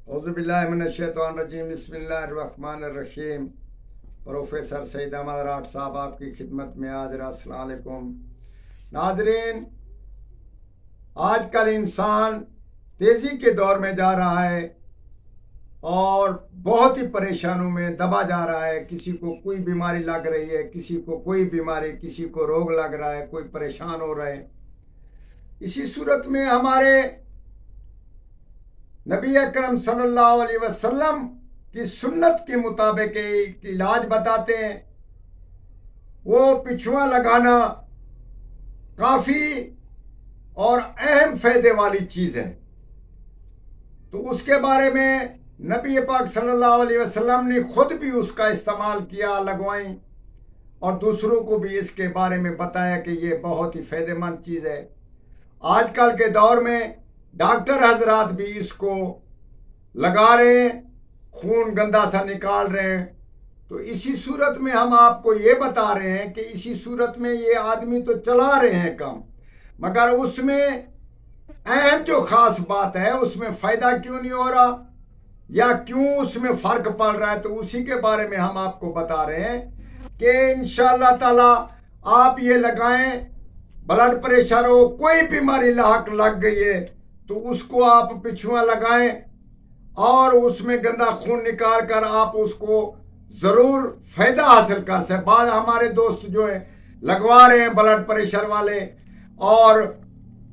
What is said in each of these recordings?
औज़ुबिल्लाहिमिनश्शैतानिर्रजीम बिस्मिल्लाहिर्रहमानिर्रहीम। प्रोफेसर सईद अहमद राठ साहब आपकी खिदमत में हाजिर। अस्सलाम वालेकुम नाजरीन, आजकल इंसान तेज़ी के दौर में जा रहा है और बहुत ही परेशानियों में दबा जा रहा है। किसी को कोई बीमारी लग रही है, किसी को कोई बीमारी, किसी को रोग लग रहा है, कोई परेशान हो रहे हैं। इसी सूरत में हमारे नबी अकरम सल्लल्लाहु अलैहि वसल्लम की सुन्नत के मुताबिक एक इलाज बताते हैं। वो पिछुआ लगाना काफ़ी और अहम फायदे वाली चीज़ है। तो उसके बारे में नबी पाक सल्लल्लाहु अलैहि वसल्लम ने खुद भी उसका इस्तेमाल किया, लगवाई, और दूसरों को भी इसके बारे में बताया कि ये बहुत ही फायदेमंद चीज़ है। आजकल के दौर में डॉक्टर हजरात भी इसको लगा रहे हैं, खून गंदा सा निकाल रहे हैं। तो इसी सूरत में हम आपको ये बता रहे हैं कि इसी सूरत में ये आदमी तो चला रहे हैं काम, मगर उसमें अहम जो ख़ास बात है उसमें फ़ायदा क्यों नहीं हो रहा या क्यों उसमें फ़र्क पड़ रहा है, तो उसी के बारे में हम आपको बता रहे हैं कि इंशाअल्लाह ताला आप ये लगाएं। ब्लड प्रेशर हो, कोई बीमारी लाक लग गई है तो उसको आप पिछुआ लगाएं और उसमें गंदा खून निकाल कर आप उसको ज़रूर फ़ायदा हासिल कर सकें। बाद हमारे दोस्त जो है लगवा रहे हैं, ब्लड प्रेशर वाले और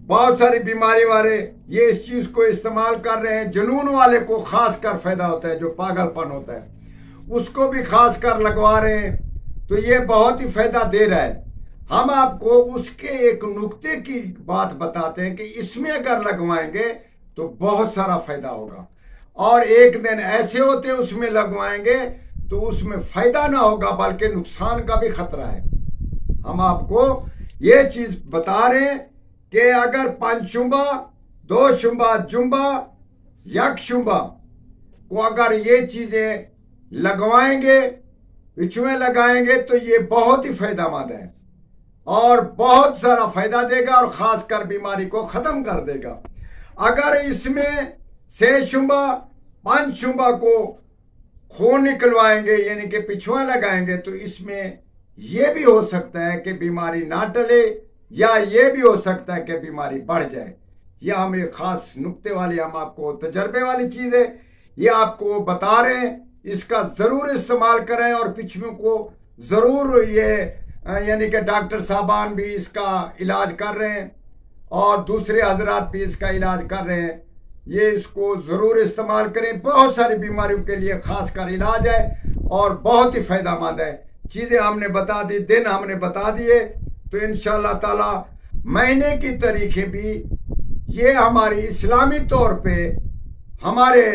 बहुत सारी बीमारी वाले, ये इस चीज़ को इस्तेमाल कर रहे हैं। जुनून वाले को ख़ास कर फ़ायदा होता है, जो पागलपन होता है उसको भी ख़ास कर लगवा रहे हैं। तो ये बहुत ही फ़ायदा दे रहा है। हम आपको उसके एक नुक्ते की बात बताते हैं कि इसमें अगर लगवाएंगे तो बहुत सारा फ़ायदा होगा, और एक दिन ऐसे होते हैं उसमें लगवाएंगे तो उसमें फ़ायदा ना होगा बल्कि नुकसान का भी खतरा है। हम आपको ये चीज़ बता रहे हैं कि अगर पंचुंबा, दो शुंबा, जुंबा, यक शुंबा को अगर ये चीज़ें लगवाएंगे, पिछुए लगाएंगे, तो ये बहुत ही फ़ायदेमंद है और बहुत सारा फ़ायदा देगा और ख़ासकर बीमारी को ख़त्म कर देगा। अगर इसमें से शुंबा, पांच शुंबा को खून निकलवाएंगे यानी कि पिछुआ लगाएंगे, तो इसमें यह भी हो सकता है कि बीमारी ना टले या ये भी हो सकता है कि बीमारी बढ़ जाए। यह हम एक ख़ास नुक्ते वाली, हम आपको तजर्बे वाली चीज़ है, ये आपको बता रहे हैं। इसका ज़रूर इस्तेमाल करें और पिछुओं को ज़रूर ये यानी कि डॉक्टर साहबान भी इसका इलाज कर रहे हैं और दूसरे हजरात भी इसका इलाज कर रहे हैं। ये इसको ज़रूर इस्तेमाल करें। बहुत सारी बीमारियों के लिए ख़ास कर इलाज है और बहुत ही फ़ायदेमंद है। चीज़ें हमने बता दी, दिन हमने बता दिए, तो इंशाअल्लाह ताला महीने की तारीखें भी ये हमारी इस्लामी तौर पे हमारे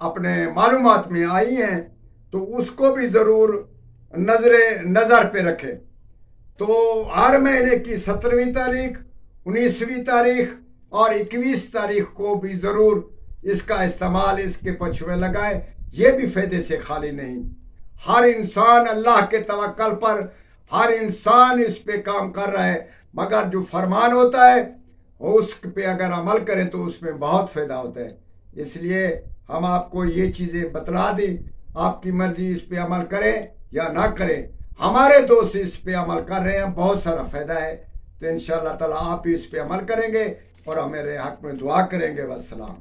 अपने मालूमात में आई हैं, तो उसको भी ज़रूर नज़र पे रखें। तो हर महीने की 17वीं तारीख, 19वीं तारीख और 21 तारीख को भी ज़रूर इसका इस्तेमाल, इसके पछुए लगाएं। ये भी फ़ायदे से खाली नहीं। हर इंसान अल्लाह के तवक्कल पर, हर इंसान इस पे काम कर रहा है, मगर जो फरमान होता है उस पे अगर अमल करें तो उसमें बहुत फ़ायदा होता है। इसलिए हम आपको ये चीज़ें बतला दी, आपकी मर्ज़ी इस पे अमल करें या ना करें। हमारे दोस्त इस पे अमल कर रहे हैं, बहुत सारा फ़ायदा है। तो इंशाअल्लाह ताला आप भी इस पे अमल करेंगे और हमारे हक़ में दुआ करेंगे। वस्सलाम।